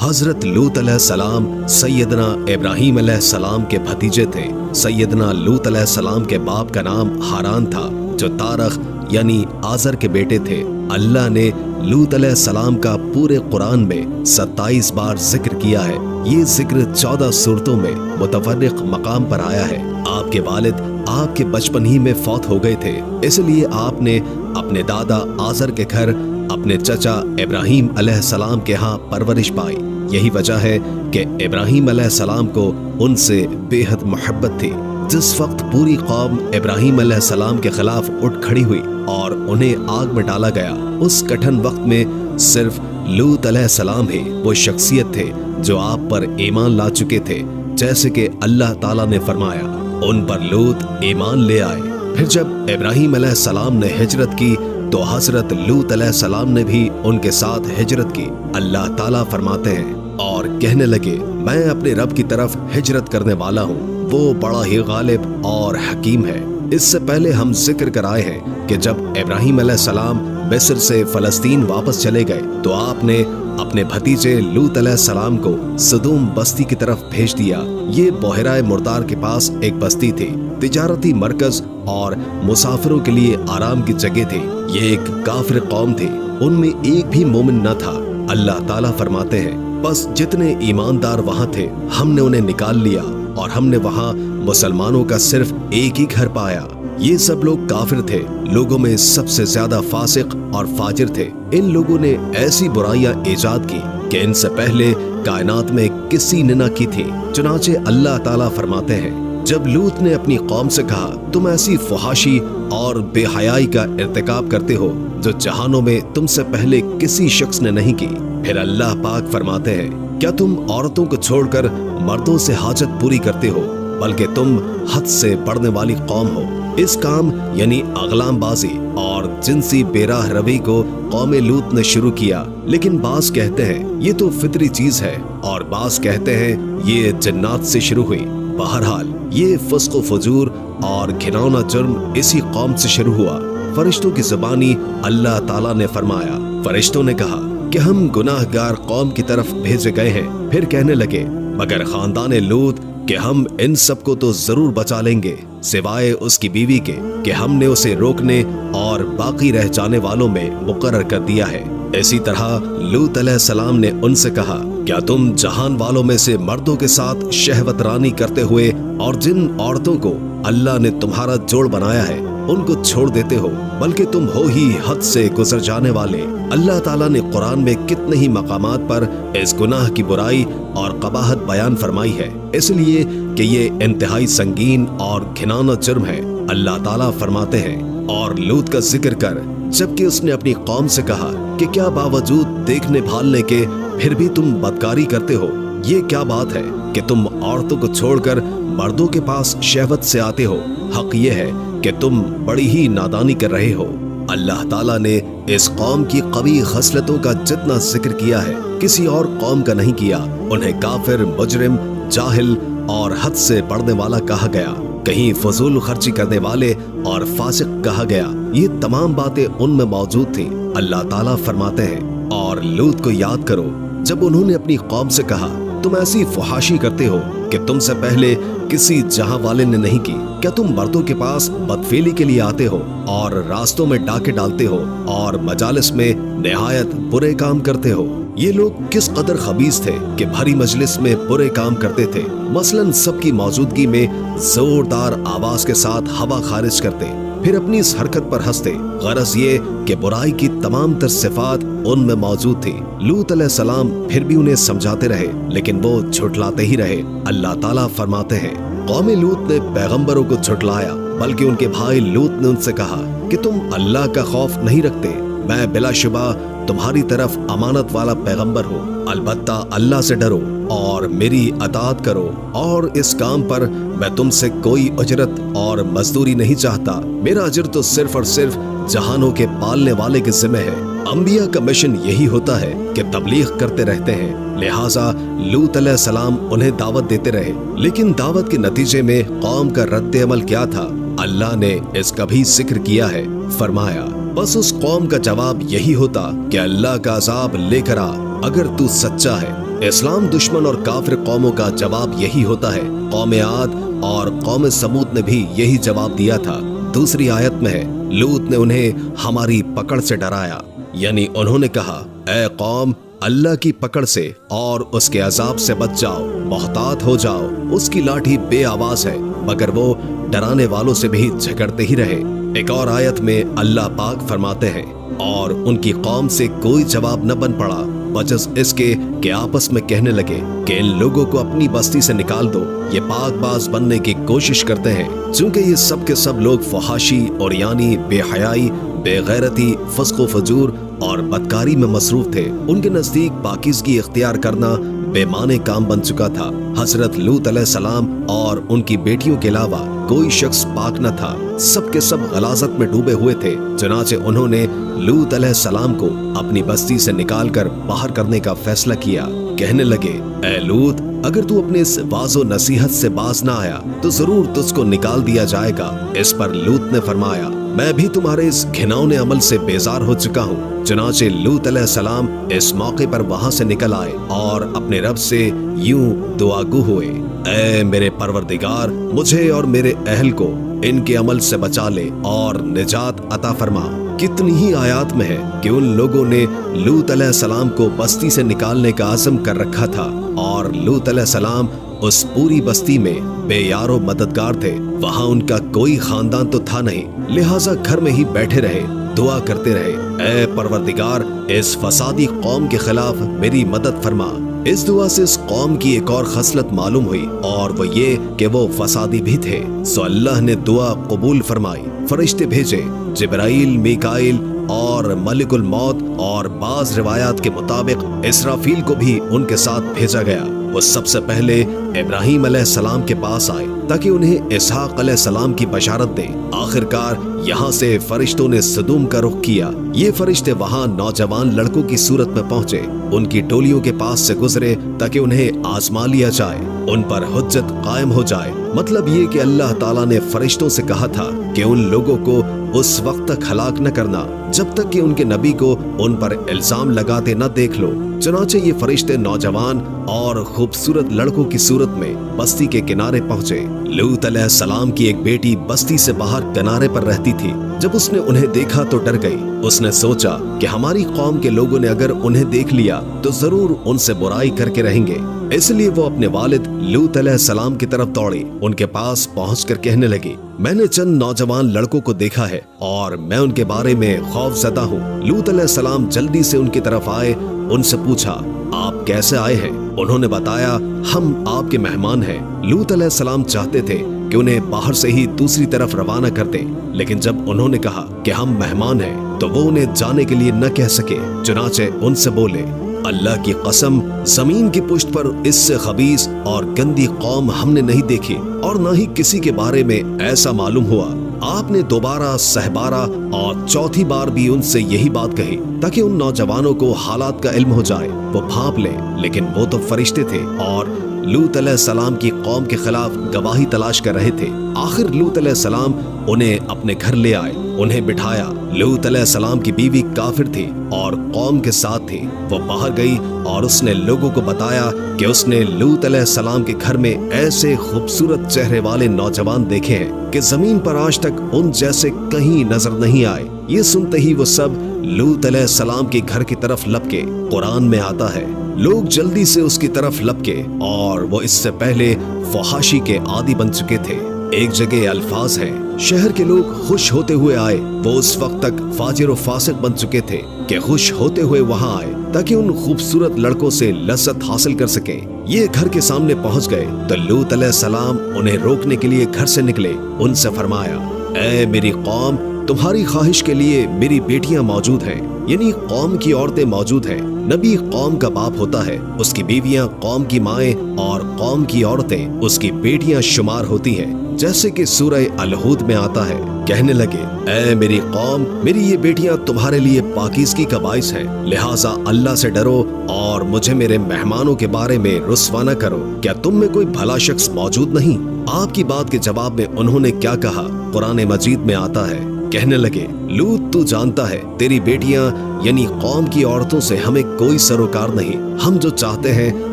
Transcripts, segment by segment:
हजरत लूत अलैहिस्सलाम सैयदना इब्राहीम अलैहिस्सलाम के भतीजे थे। सैयदना लूत अलैहिस्सलाम के बाप का नाम हारान था, जो तारख यानी आजर के बेटे थे। अल्लाह ने लूत अलैहिस्सलाम का पूरे कुरान में 27 बार जिक्र किया है। ये जिक्र 14 सूरतों में मुतफर्रिक मकाम पर आया है। आपके वालिद आपके बचपन ही में फौत हो गए थे, इसलिए आपने अपने दादा आजर के घर अपने चचा इब्राहीम अलैहिस्सलाम के यहाँ परवरिश पाई। यही वजह है कि इब्राहीम अलैहिस्सलाम को उनसे बेहद मोहब्बत थी। जिस वक्त पूरी कौम इब्राहीम अलैहिस्सलाम के खिलाफ उठ खड़ी हुई और उन्हें आग में डाला गया, उस कठिन वक्त में सिर्फ लूत अलैहिस्सलाम ही वो शख्सियत थे जो आप पर ईमान ला चुके थे। जैसे कि अल्लाह ताला ने फरमाया, उन पर लूत ईमान ले आए। फिर जब इब्राहीम अलैहिस्सलाम ने हिजरत की तो हजरत लूत अलैहिस्सलाम ने भी उनके साथ हिजरत की। अल्लाह ताला फरमाते हैं, और कहने लगे, मैं अपने रब की तरफ हिजरत करने वाला हूँ, वो बड़ा ही गालिब और हकीम है। इससे पहले हम जिक्र कराए हैं कि जब इब्राहीम अलैहिस्सलाम मिस्र से फलस्तीन वापस चले गए तो आपने अपने भतीजे लूत अलैहिस्सलाम को सदूम बस्ती की तरफ भेज दिया। ये बोहरा मुर्दार के पास एक बस्ती थी, तिजारती मरकज और मुसाफिरों के लिए आराम की जगह थी। ये एक काफिर कौम थी, उनमें एक भी मोमिन न था। अल्लाह ताला फरमाते हैं, बस जितने ईमानदार वहाँ थे हमने उन्हें निकाल लिया और हमने वहाँ मुसलमानों का सिर्फ एक ही घर पाया। ये सब लोग काफिर थे, लोगों में सबसे ज्यादा फासिक और फाजिर थे। इन लोगों ने ऐसी बुराइयां ईजाद की कि इनसे पहले कायनात में किसी ने न की थी। चुनाचे अल्लाह ताला फरमाते हैं, जब लूत ने अपनी कौम से कहा, तुम ऐसी फहाशी और बेहयाई का इर्तिकाब करते हो जो जहानों में तुमसे पहले किसी शख्स ने नहीं की। फिर अल्लाह पाक फरमाते हैं, क्या तुम औरतों को छोड़कर मर्दों से हाजत पूरी करते हो, बल्कि तुम हद से बढ़ने वाली कौम हो। इस काम यानी अगलामबाजी और जिनसी बेराह रवी को कौम लूत ने शुरू किया, लेकिन बास कहते हैं ये तो फितरी चीज है और बास कहते हैं ये जिन्नात से शुरू हुई। बहरहाल ये फस्क फजूर और घिनौना जुर्म इसी कौम से शुरू हुआ। फरिश्तों की ज़बानी अल्लाह ताला ने फरमाया, फरिश्तों ने कहा कि हम गुनाहगार कौम की तरफ भेजे गए हैं। फिर कहने लगे, मगर खानदान लूत कि हम इन सबको तो जरूर बचा लेंगे, सिवाय उसकी बीवी के कि हमने उसे रोकने और बाकी रह जाने वालों में मुकर्रर कर दिया है। इसी तरह लूत अलैहिस्सलाम ने उनसे कहा, क्या तुम जहान वालों में से मर्दों के साथ शहवतरानी करते हुए और जिन औरतों को अल्लाह ने तुम्हारा जोड़ बनाया है उनको छोड़ देते हो, बल्कि तुम हो ही हद से गुजर जाने वाले। अल्लाह ताला ने कुरान में कितने ही मकामात पर इस गुनाह की बुराई और कबाहत बयान फरमाई है, इसलिए कि ये इंतहाई संगीन और घिनौना जुर्म है। अल्लाह ताला फरमाते हैं, और लूत का जिक्र कर जबकि उसने अपनी कौम से कहा कि क्या बावजूद देखने भालने के फिर भी तुम बदकारी करते हो। ये क्या बात है कि तुम औरतों को छोड़कर मर्दों के पास शहवत से आते हो। हक ये है कि तुम बड़ी ही नादानी कर रहे हो। अल्लाह ताला ने इस कौम की कवी खसलतों का जितना जिक्र किया है किसी और कौम का नहीं किया। उन्हें काफिर, मुजरिम, जाहिल और हद से बढ़ने वाला कहा गया, कहीं फजूल खर्ची करने वाले और फासिक कहा गया। ये तमाम बातें उनमें मौजूद थी। अल्लाह ताला फरमाते हैं, और लूत को याद करो जब उन्होंने अपनी कौम से कहा, तुम ऐसी फहाशी करते हो कि तुमसे पहले किसी जहां वाले ने नहीं की। क्या तुम मर्दों के पास बदफेली के लिए आते हो और रास्तों में डाके डालते हो और मजालिस में निहायत बुरे काम करते हो। ये लोग किस कदर खबीस थे कि भरी मजलिस में बुरे काम करते थे। मसलन सबकी मौजूदगी में जोरदार आवाज के साथ हवा खारिज करते, फिर अपनी इस हरकत पर हंसते। गरज ये कि बुराई की तमाम तर सिफात उनमें मौजूद थी। लूत अलैहिस्सलाम फिर भी उन्हें समझाते रहे, लेकिन वो झुठलाते ही रहे। अल्लाह ताला फरमाते हैं, कौम लूत ने पैगंबरों को झुठलाया, बल्कि उनके भाई लूत ने उनसे कहा कि तुम अल्लाह का खौफ नहीं रखते। मैं बिलाशुबा तुम्हारी तरफ अमानत वाला पैगंबर हूँ। अलबत्ता अल्लाह से डरो और मेरी अताअत करो, और इस काम पर मैं तुमसे कोई उजरत और मजदूरी नहीं चाहता। मेरा अजर तो सिर्फ और सिर्फ जहानों के पालने वाले के जिम्मे है। अंबिया का मिशन यही होता है कि तबलीग करते रहते हैं। लिहाजा लूत अलैहिस्सलाम उन्हें दावत देते रहे, लेकिन दावत के नतीजे में कौम का रद्द अमल क्या था, अल्लाह ने इसका भी जिक्र किया है। फरमाया, बस उस कौम का जवाब यही होता कि अल्लाह का अजाब लेकर आ अगर तू सच्चा है। इस्लाम दुश्मन और काफिर कौमों का जवाब यही होता है। कौम आद और कौम समूद ने भी यही जवाब दिया था। दूसरी आयत में है, लूत ने उन्हें हमारी पकड़ से डराया, यानी उन्होंने कहा, ऐ कौम, अल्लाह की पकड़ से और उसके अजाब से बच जाओ, मोहतात हो जाओ। उसकी लाठी बे आवाज है, मगर वो डराने वालों से भी झगड़ते ही रहे। एक और आयत में अल्लाह पाक फरमाते हैं, और उनकी कौम से कोई जवाब न बन पड़ा बजस इसके कि आपस में कहने लगे कि इन लोगों को अपनी बस्ती से निकाल दो, ये पाकबाज बनने की कोशिश करते हैं। चूंकि ये सब के सब लोग फहाशी और यानी बेहयाई, बेगैरती, फस्को फजूर और बदकारी में मसरूफ थे, उनके नजदीक पाकीज़गी इख्तियार करना बेमाने काम बन चुका था। हजरत लूत अलैहिस्सलाम और उनकी बेटियों के अलावा कोई शख्स पाक न था, सब के सब गलाजत में डूबे हुए थे। चुनाचे उन्होंने लूत अलैहिस्सलाम को अपनी बस्ती से निकालकर बाहर करने का फैसला किया। कहने लगे, ऐ लूत, अगर तू अपने इस वाज़ो नसीहत से बाज ना आया तो जरूर तुझको निकाल दिया जाएगा। इस पर लूत ने फरमाया, मैं भी तुम्हारे इस घिनौने अमल से बेजार हो चुका हूँ। चुनाचे लूत अलैहिस्सलाम इस मौके पर वहां से निकल आए और अपने रब से यूं दुआगू हुए, ऐ मेरे परवरदिगार, मुझे और मेरे अहल को इनके अमल से बचा ले और निजात अता फरमा। कितनी ही आयात में है कि उन लोगों ने लूत अलैहिस्सलाम को बस्ती से निकालने का आज़म कर रखा था, और लूत अलैहिस्सलाम उस पूरी बस्ती में बेयारो मददगार थे। वहां उनका कोई खानदान तो था नहीं, लिहाजा घर में ही बैठे रहे, दुआ करते रहे, ऐ परवरदिगार, इस फसादी कौम के खिलाफ मेरी मदद फरमा। इस दुआ से इस कौम की एक और खसलत मालूम हुई, और वो ये कि वो फसादी भी थे। सो अल्लाह ने दुआ कबूल फरमाई, फरिश्ते भेजे, जिब्राइल, मीकाइल और मलिकुल मौत, और बाज रिवायात के मुताबिक इसराफील को भी उनके साथ भेजा गया। वो सबसे पहले इब्राहीम अलैहिस्सलाम के पास आए ताकि उन्हें इसहाक अलैहिस्सलाम की बशारत दें। आखिरकार यहाँ से फरिश्तों ने सदूम का रुख किया। ये फरिश्ते वहाँ नौजवान लड़कों की सूरत में पहुँचे, उनकी टोलियों के पास से गुजरे ताकि उन्हें आजमा लिया जाए, उन पर हुज्जत कायम हो जाए। मतलब ये कि अल्लाह ताला ने फरिश्तों से कहा था कि उन लोगों को उस वक्त तक हलाक न करना जब तक कि उनके नबी को उन पर इल्जाम लगाते न देख लो। चुनाचे ये फरिश्ते नौजवान और खूबसूरत लड़कों की सूरत में बस्ती के किनारे पहुँचे। लूत अलैहिस्सलाम की एक बेटी बस्ती से बाहर किनारे पर रहती थी। जब उसने उन्हें देखा तो डर गई। उसने सोचा कि हमारी कौम के लोगों ने अगर उन्हें देख लिया तो जरूर उनसे बुराई करके रहेंगे, इसलिए वो अपने वालिद लूत अलैहिस्सलाम की तरफ दौड़ी। उनके पास पहुंचकर कहने लगी, मैंने चंद नौजवान लड़कों को देखा है और मैं उनके बारे में खौफजदा हूँ। लूत अलैहिस्सलाम जल्दी से उनकी तरफ आए, उनसे पूछा, आप कैसे आए हैं? उन्होंने बताया, हम आपके मेहमान हैं। लूत अलैहिस्सलाम चाहते थे कि उन्हें बाहर से ही दूसरी तरफ रवाना कर दें, लेकिन जब उन्होंने कहा कि हम मेहमान हैं तो वो उन्हें जाने के लिए न कह सके। चुनाचे उनसे बोले, अल्लाह की कसम, जमीन की पुष्ट पर इससे खबीस और गंदी कौम हमने नहीं देखी, और न ही किसी के बारे में ऐसा मालूम हुआ। आपने दोबारा, सहबारा और चौथी बार भी उनसे यही बात कही ताकि उन नौजवानों को हालात का इल्म हो जाए, वो भांप ले, लेकिन वो तो फरिश्ते थे और लूत अलैहिस्सलाम की कौम के खिलाफ गवाही तलाश कर रहे थे। आखिर लूत अलैहिस्सलाम उन्हें अपने घर ले आए, उन्हें बिठाया। लूत अलैहिस्सलाम की बीवी काफिर थी और कौम के साथ थी। वो बाहर गई और उसने लोगों को बताया कि उसने लूत अलैहिस्सलाम के घर में ऐसे खूबसूरत चेहरे वाले नौजवान देखे हैं कि जमीन पर आज तक उन जैसे कहीं नजर नहीं आए। ये सुनते ही वो सब लूत अलैहिस्सलाम के घर की तरफ लपके। कुरान में आता है, लोग जल्दी से उसकी तरफ लपके और वो इससे पहले फहाशी के आदी बन चुके थे। एक जगह अल्फाज है, शहर के लोग खुश होते हुए आए। वो उस वक्त तक फाजिर और फासिक बन चुके थे कि खुश होते हुए वहां आए ताकि उन खूबसूरत लड़कों से लज्जत हासिल कर सकें। ये घर के सामने पहुंच गए तो लूत अलैहिस्सलाम उन्हें रोकने के लिए घर से निकले। उनसे फरमाया, ऐ मेरी कौम, तुम्हारी ख्वाहिश के लिए मेरी बेटियां मौजूद हैं, यानी कौम की औरतें मौजूद हैं। नबी कौम का बाप होता है, उसकी बीवियां कौम की माएं और कौम की औरतें उसकी बेटियां शुमार होती हैं, जैसे कि सूरह अल-हुद में आता है। कहने लगे, ऐ मेरी कौम, मेरी ये बेटियां तुम्हारे लिए पाकीज़गी का बाइस हैं, लिहाजा अल्लाह से डरो और मुझे मेरे मेहमानों के बारे में रुस्वा न करो। क्या तुम में कोई भला शख्स मौजूद नहीं? आपकी बात के जवाब में उन्होंने क्या कहा? कुरान मजीद में आता है, कहने लगे, लूत तू जानता है तेरी बेटियां यानी कौम की औरतों से हमें कोई सरोकार नहीं, हम जो चाहते हैं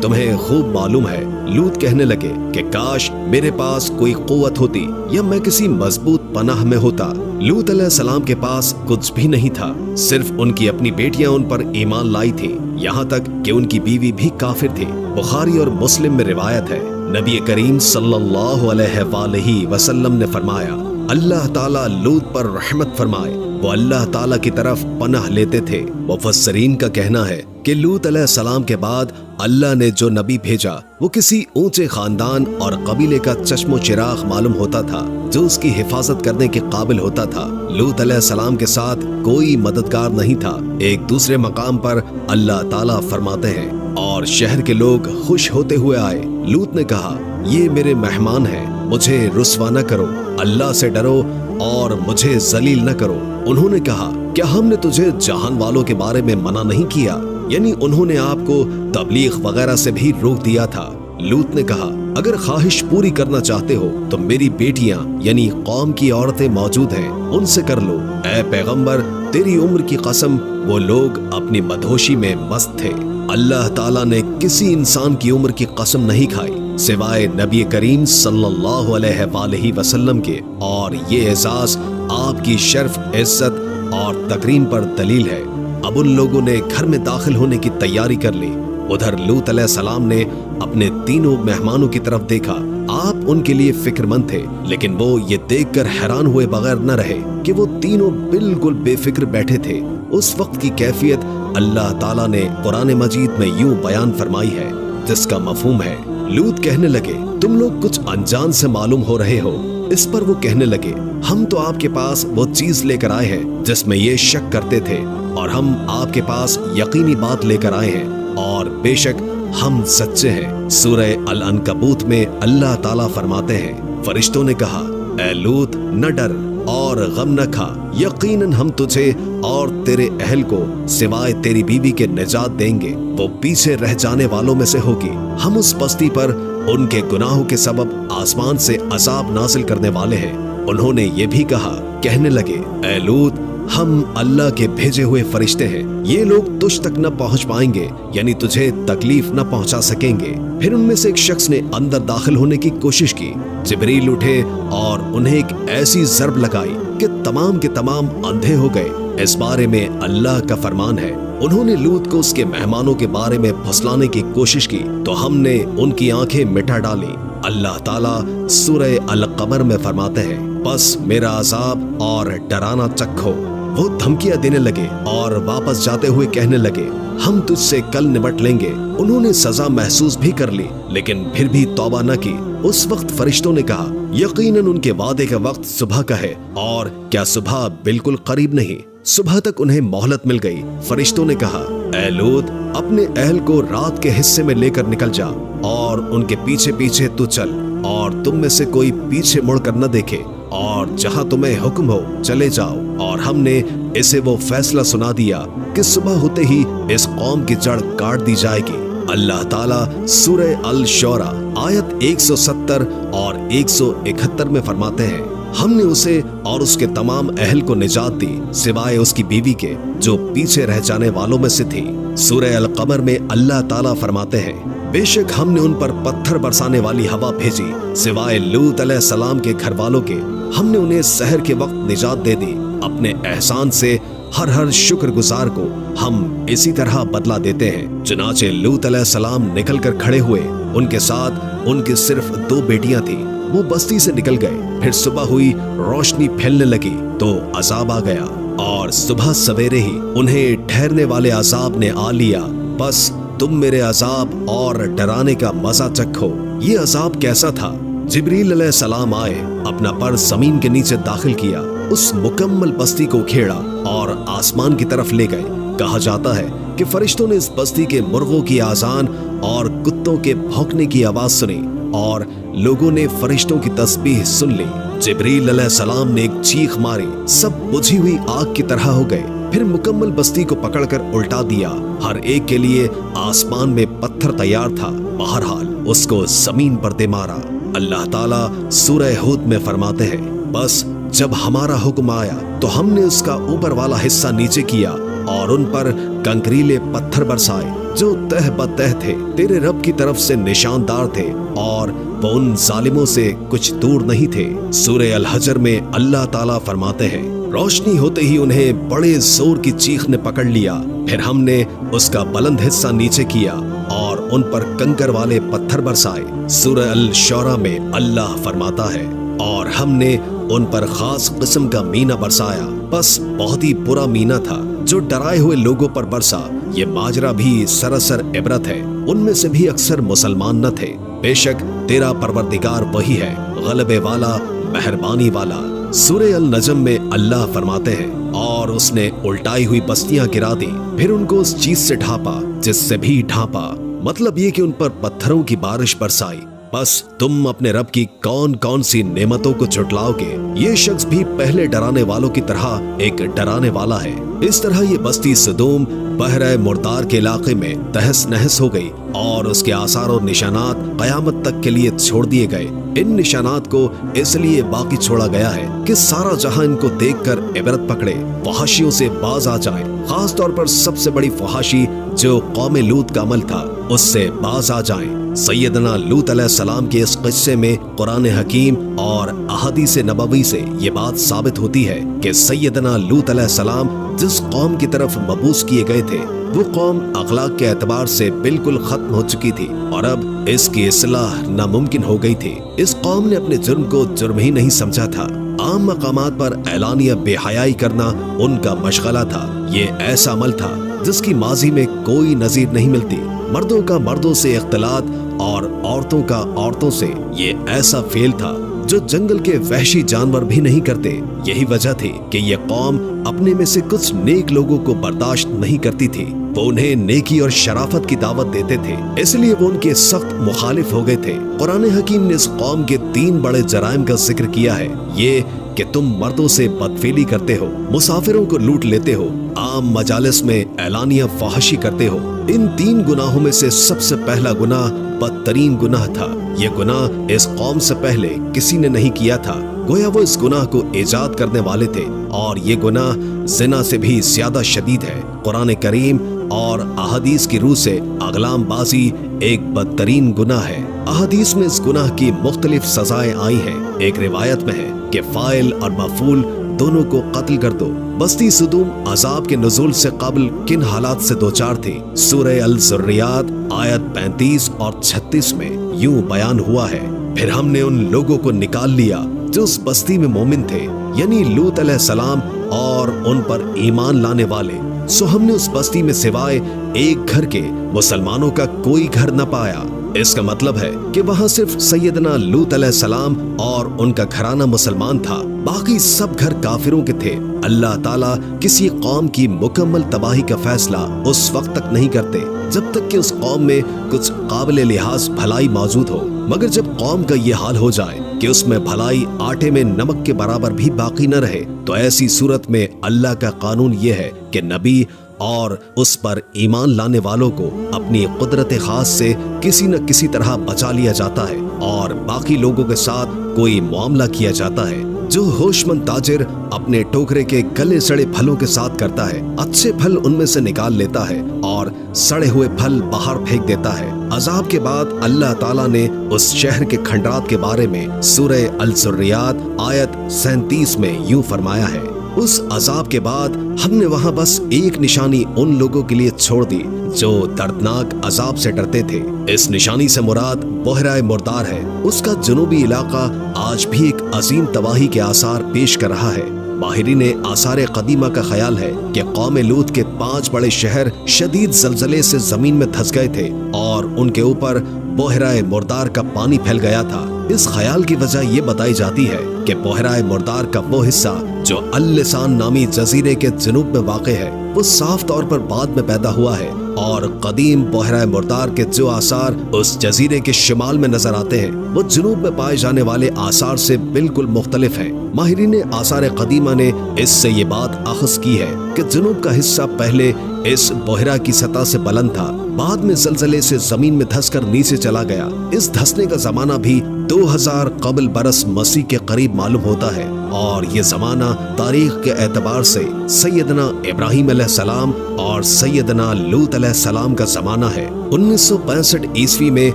तुम्हें खूब मालूम है। लूत कहने लगे कि काश मेरे पास कोई कुव्वत होती या मैं किसी मजबूत पनाह में होता। लूत अलैहिस्सलाम के पास कुछ भी नहीं था, सिर्फ उनकी अपनी बेटियां उन पर ईमान लाई थी, यहाँ तक कि उनकी बीवी भी काफिर थी। बुखारी और मुस्लिम में रिवायत है, नबी करीम सल्लल्लाहु अलैहि वसल्लम ने फरमाया, अल्लाह ताला लूत पर रहमत फरमाए, वो अल्लाह ताला की तरफ पनाह लेते थे। मुफस्सरीन का कहना है कि लूत अलैहिस्सलाम के बाद अल्लाह ने जो नबी भेजा वो किसी ऊंचे खानदान और कबीले का चश्मो चिराग मालूम होता था, जो उसकी हिफाजत करने के काबिल होता था। लूत अलैहिस्सलाम के साथ कोई मददगार नहीं था। एक दूसरे मकाम पर अल्लाह ताला फरमाते हैं, और शहर के लोग खुश होते हुए आए। लूत ने कहा, ये मेरे मेहमान हैं, मुझे रुस्वा न करो, अल्लाह से डरो और मुझे जलील न करो। उन्होंने कहा, क्या हमने तुझे जहान वालों के बारे में मना नहीं किया? यानी उन्होंने आपको तबलीग वगैरह से भी रोक दिया था। लूत ने कहा, अगर ख्वाहिश पूरी करना चाहते हो तो मेरी बेटियां यानी कौम की औरतें मौजूद हैं, उनसे कर लो। ऐ पैगंबर, तेरी उम्र की कसम, वो लोग अपनी मदहोशी में मस्त थे। अल्लाह ताला ने किसी इंसान की उम्र की कसम नहीं खाई सिवाय नबी करीम सल्लल्लाहु अलैहि वसल्लम के, और ये एजाज आपकी शर्फ, इज्जत और तकरीम पर दलील है। अब उन लोगों ने घर में दाखिल होने की तैयारी कर ली। उधर लूत अलैहिस्सलाम ने अपने तीनों मेहमानों की तरफ देखा। आप उनके लिए फिक्रमंद थे, लेकिन वो ये देखकर हैरान हुए बगैर न रहे कि वो तीनों बिल्कुल बेफिक्र बैठे थे। उस वक्त की कैफियत अल्लाह ताला ने कुरान मजीद में यूं बयान फरमाई है, जिसका मफहूम है, लूत कहने लगे, तुम लोग कुछ अनजान से मालूम हो रहे हो। इस पर वो कहने लगे, हम तो आपके पास वो चीज लेकर आए हैं जिसमें ये शक करते थे, और हम आपके पास यकीनी बात लेकर आए हैं, और बेशक हम सच्चे हैं। सूरह अल-अनकबूत में अल्लाह ताला फरमाते हैं, फरिश्तों ने कहा, ए लूत न डर और गम न खा, यकीनन हम तुझे और तेरे अहल को सिवाय तेरी बीवी के निजात देंगे, वो पीछे रह जाने वालों में से होगी। हम उस बस्ती पर उनके गुनाहों के सबब आसमान से अजाब नाजिल करने वाले हैं। उन्होंने ये भी कहा, कहने लगे, ए लूत, हम अल्लाह के भेजे हुए फरिश्ते हैं, ये लोग तुझ तक न पहुंच पाएंगे, यानी तुझे तकलीफ न पहुंचा सकेंगे। फिर उनमें से एक शख्स ने अंदर दाखिल होने की कोशिश की। जिब्रील उठे और उन्हें एक ऐसी ज़रब लगाई कि तमाम के तमाम अंधे हो गए। इस बारे में अल्लाह का फरमान है, उन्होंने लूत को उसके मेहमानों के बारे में फुसलाने की कोशिश की तो हमने उनकी आंखें मिटा डाली। अल्लाह ताला सूरह अल-कमर में फरमाते हैं, बस मेरा अजाब और डराना चखो। वो धमकियां देने लगे और वापस जाते हुए कहने लगे, हम तुझसे कल निपट लेंगे। उन्होंने सजा महसूस भी कर ली, लेकिन फिर भी तौबा न की। उस वक्त फरिश्तों ने कहा, यकीनन उनके वादे का वक्त सुबह का है, और क्या सुबह बिल्कुल करीब नहीं? सुबह तक उन्हें मोहलत मिल गई। फरिश्तों ने कहा, ए लूत, अपने अहल को रात के हिस्से में लेकर निकल जा और उनके पीछे पीछे तू चल, और तुम में से कोई पीछे मुड़कर न देखे, और जहां तुम्हें हुक्म हो चले जाओ। और हमने इसे वो फैसला सुना दिया कि सुबह होते ही इस कौम की जड़ काट दी जाएगी। अल्लाह ताला सूरह अल-शोरा आयत 170 और 171 में फरमाते हैं, हमने उसे और उसके तमाम अहल को निजात दी सिवाय उसकी बीवी के, जो पीछे रह जाने वालों में से थी। सूरह अल-कमर में अल्लाह ताला फरमाते हैं, बेशक हमने उन पर पत्थर बरसाने वाली हवा भेजी सिवाय लूत अलैहिस्सलाम के घर वालों के, हमने उन्हें सहर के वक्त निजात दे दी। अपने एहसान से हर शुक्रगुजार को हम इसी तरह बदला देते हैं। चुनाचे लूत अलैहिस्सलाम निकल कर खड़े हुए, उनके साथ उनकी सिर्फ 2 बेटियां थी। वो बस्ती से निकल गए। फिर सुबह हुई, रोशनी फैलने लगी तो अजाब आ गया, और सुबह सवेरे ही उन्हें ठहरने वाले अजाब ने आ लिया। बस तुम मेरे अजाब और डराने का मजा चखो। ये अजाब कैसा था? जिब्रील अलैहिस्सलाम आए, अपना पर जमीन के नीचे दाखिल किया, उस मुकम्मल बस्ती को खेड़ा और आसमान की तरफ ले गए। कहा जाता है कि फरिश्तों ने इस बस्ती के मुर्गों की आजान और कुत्तों के भौंकने की आवाज सुनी, और लोगों ने फरिश्तों की तस्बीह सुन ली। जिब्रील अलैहिस्सलाम ने एक चीख मारी, सब बुझी हुई आग की तरह हो गए। फिर मुकम्मल बस्ती को पकड़कर उल्टा दिया। हर एक के लिए आसमान में पत्थर तैयार था। बहरहाल उसको जमीन पर दे मारा। अल्लाह ताला सूरह हूद में फरमाते हैं, बस जब हमारा हुक्म आया तो हमने उसका ऊपर वाला हिस्सा नीचे किया और उन पर कंकरीले पत्थर बरसाए जो तह बतह थे, तेरे रब की तरफ से निशानदार थे और वो उन जालिमों से कुछ दूर नहीं थे। सूरह अल हजर में अल्लाह ताला फरमाते हैं, रोशनी होते ही उन्हें बड़े जोर की चीख ने पकड़ लिया, फिर हमने उसका बुलंद हिस्सा नीचे किया और उन पर कंकर वाले पत्थर बरसाए। सूरह अल शौरा में अल्लाह फरमाता है, और हमने उन पर खास किस्म का मीना बरसाया, बस बहुत ही बुरा मीना था जो डराए हुए लोगों पर बरसा। ये माजरा भी सरासर इबरत है, उनमें से भी अक्सर मुसलमान न थे। बेशक तेरा परवरदिगार वही है, गलबे वाला, मेहरबानी वाला। सूरह अल नजम में अल्लाह फरमाते हैं, और उसने उल्टाई हुई बस्तियां गिरा दी, फिर उनको उस चीज से ढांपा जिससे भी ढांपा। मतलब ये कि उन पर पत्थरों की बारिश बरसाई। बस तुम अपने रब की कौन कौन सी नेमतों को झुटलाओगे। ये शख्स भी पहले डराने वालों की तरह एक डराने वाला है। इस तरह ये बस्ती सदूम बहरे मुर्दार के इलाके में तहस नहस हो गई और उसके आसार और निशानात कयामत तक के लिए छोड़ दिए गए। इन निशानात को इसलिए बाकी छोड़ा गया है कि सारा जहां इनको देखकर इबरत पकड़े, फहाशियों से बाज आ जाए। खास तौर पर सबसे बड़ी फहाशी जो कौम लूत का अमल था, उससे बाज आ जाएं। सैयदना लूत अलैहिस्सलाम के इस किस्से में कुरान हकीम और अहादीस नबवी से ये बात साबित होती है कि सैयदना लूत अलैहिस्सलाम जिस कौम की तरफ मबूस किए गए थे, वो कौम अखलाक के एतबार से बिल्कुल खत्म हो चुकी थी और अब इसकी इस्लाह नामुमकिन हो गई थी। इस कौम ने अपने जुर्म को जुर्म ही नहीं समझा था। आम मकामात पर ऐलानिया बेहयाई करना उनका मशगला था। ये ऐसा अमल था जिसकी माजी में कोई नजीर नहीं मिलती। मर्दों का मर्दों से इख्तिलात और औरतों का औरतों से ये ऐसा फेल था जो जंगल के वहशी जानवर भी नहीं करते। यही वजह थी कि ये कौम अपने में से कुछ नेक लोगों को बर्दाश्त नहीं करती थी। वो उन्हें नेकी और शराफत की दावत देते थे, इसलिए वो उनके सख्त मुखालिफ हो गए थे। कुरान हकीम ने इस कौम के 3 बड़े जराइम का जिक्र किया है। ये कि तुम मर्दों से बदफेली करते हो, मुसाफिरों को लूट लेते हो, आम मजालिस में ऐलानिया फाहशी करते हो। इन 3 गुनाहों में से सबसे पहला गुनाह बदतरीन गुनाह था। ये गुनाह इस कौम से पहले किसी ने नहीं किया था। गोया वो इस गुनाह को ईजाद करने वाले थे और ये गुनाह ज़िना से भी ज्यादा शदीद है। कुरान करीम और अहादीस की रूह से अगलाम बाजी एक बदतरीन गुनाह है। अहादीस में इस गुनाह की मुख्तलिफ सजाएं आई हैं। एक रिवायत में है कि फाइल और मफूल दोनों को कत्ल कर दो। बस्ती सदूम अजाब के नुज़ूल से कबल किन हालात से दोचार थी? सूरह अल ज़ुर्रियात आयत 35 और 36 में यूं बयान हुआ है, फिर हमने उन लोगों को निकाल लिया जो उस बस्ती में मोमिन थे, यानी लूत अलैहिस्सलाम और उन पर ईमान लाने वाले। सो हमने उस बस्ती में सिवाय एक घर के मुसलमानों का कोई घर न पाया। इसका मतलब है कि वहाँ सिर्फ सैयदना लूत अलैहिस्सलाम और उनका घराना मुसलमान था, बाकी सब घर काफिरों के थे। अल्लाह ताला किसी कौम की मुकम्मल तबाही का फैसला उस वक्त तक नहीं करते जब तक कि उस कौम में कुछ काबिल लिहाज भलाई मौजूद हो। मगर जब कौम का ये हाल हो जाए कि उसमें भलाई आटे में नमक के बराबर भी बाकी न रहे, तो ऐसी सूरत में अल्लाह का कानून ये है कि नबी और उस पर ईमान लाने वालों को अपनी कुदरत खास से किसी न किसी तरह बचा लिया जाता है और बाकी लोगों के साथ कोई मामला किया जाता है जो होशमंद ताजिर अपने टोकरे के गले सड़े फलों के साथ करता है। अच्छे फल उनमें से निकाल लेता है और सड़े हुए फल बाहर फेंक देता है। अजाब के बाद अल्लाह ताला ने उस शहर के खंडरात के बारे में सूरह अल ज़ुर्रियात आयत 37 में यूं फरमाया है, उस अजाब के बाद हमने वहाँ बस एक निशानी उन लोगों के लिए छोड़ दी जो दर्दनाक अजाब से डरते थे। इस निशानी से मुराद बहराए मुर्दार है। उसका जनूबी इलाका आज भी एक अजीम तबाही के आसार पेश कर रहा है। माहिरीन आसार कदीमा का ख्याल है कि कौम लूत के 5 बड़े शहर शदीद जलजले से जमीन में धंस गए थे और उनके ऊपर बहराए मुर्दार का पानी फैल गया था। इस ख्याल की वजह ये बताई जाती है कि बहराए मुर्दार का वो हिस्सा जो अल-लिसान नामी जजीरे के जनूब में वाक़े है, वो साफ तौर पर बाद में पैदा हुआ है और कदीम बहराए मुर्दार के जो आसार उस जजीरे के शिमाल में नजर आते हैं, वो जनूब में पाए जाने वाले आसार से बिल्कुल मुख्तलिफ हैं। माहिरीन आसार कदीमा ने इससे ये बात अखज़ की है कि जनूब का हिस्सा पहले इस बहरा की सतह से बुलंद था, बाद में ज़लज़ले से जमीन में धंसकर नीचे चला गया। इस धंसने का जमाना भी 2000 कबल बरस मसीह के करीब मालूम होता है। और ये जमाना तारीख के एतबार से सैयदना इब्राहीम अलैहिस्सलाम और सैयदना लूत अलैहिस्सलाम का जमाना है। 1965 ईस्वी में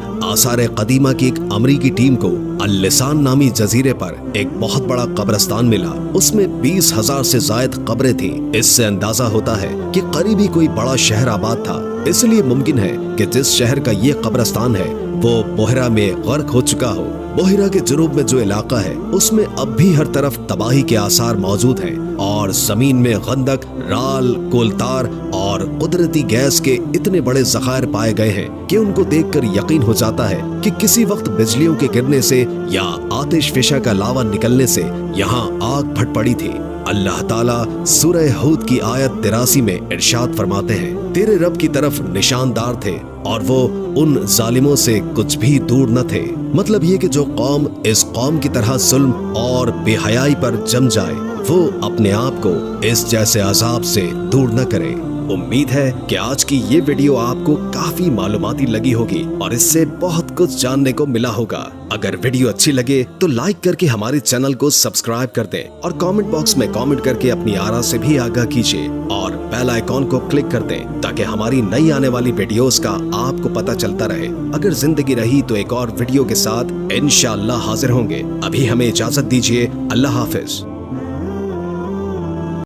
आसार कदीमा की एक अमरीकी टीम को अल-लिसान नामी जजीरे पर एक बहुत बड़ा कब्रिस्तान मिला। उसमें 20,000 से ज्यादा कब्रें थी। इससे अंदाजा होता है कि करीब ही कोई बड़ा शहर आबाद था। इसलिए मुमकिन है कि जिस शहर का ये कब्रिस्तान है वो बोहरा में गर्क हो चुका हो। बोहरा के जुनूब में जो इलाका है उसमें अब भी हर तरफ तबाही के आसार मौजूद हैं और जमीन में गंदक, राल, कोलतार और कुदरती गैस के इतने बड़े ज़खायर पाए गए हैं कि उनको देखकर यकीन हो जाता है कि किसी वक्त बिजलियों के गिरने से या आतिश फिशा का लावा निकलने से यहाँ आग फट पड़ी थी। अल्लाह ताला सूरह हूद की आयत 83 में इरशाद फरमाते हैं, तेरे रब की तरफ निशानदार थे और वो उन जालिमों से कुछ भी दूर न थे। मतलब ये कि जो कौम इस कौम की तरह जुल्म और बेहयाई पर जम जाए वो अपने आप को इस जैसे अजाब से दूर न करे। उम्मीद है कि आज की ये वीडियो आपको काफी मालूमाती लगी होगी और इससे बहुत कुछ जानने को मिला होगा। अगर वीडियो अच्छी लगे तो लाइक करके हमारे चैनल को सब्सक्राइब कर दें और कमेंट बॉक्स में कमेंट करके अपनी आरा से भी आगाह कीजिए और बेल आइकॉन को क्लिक कर दें ताकि हमारी नई आने वाली वीडियोस का आपको पता चलता रहे। अगर जिंदगी रही तो एक और वीडियो के साथ इंशाअल्लाह हाजिर होंगे। अभी हमें इजाजत दीजिए। अल्लाह हाफिज।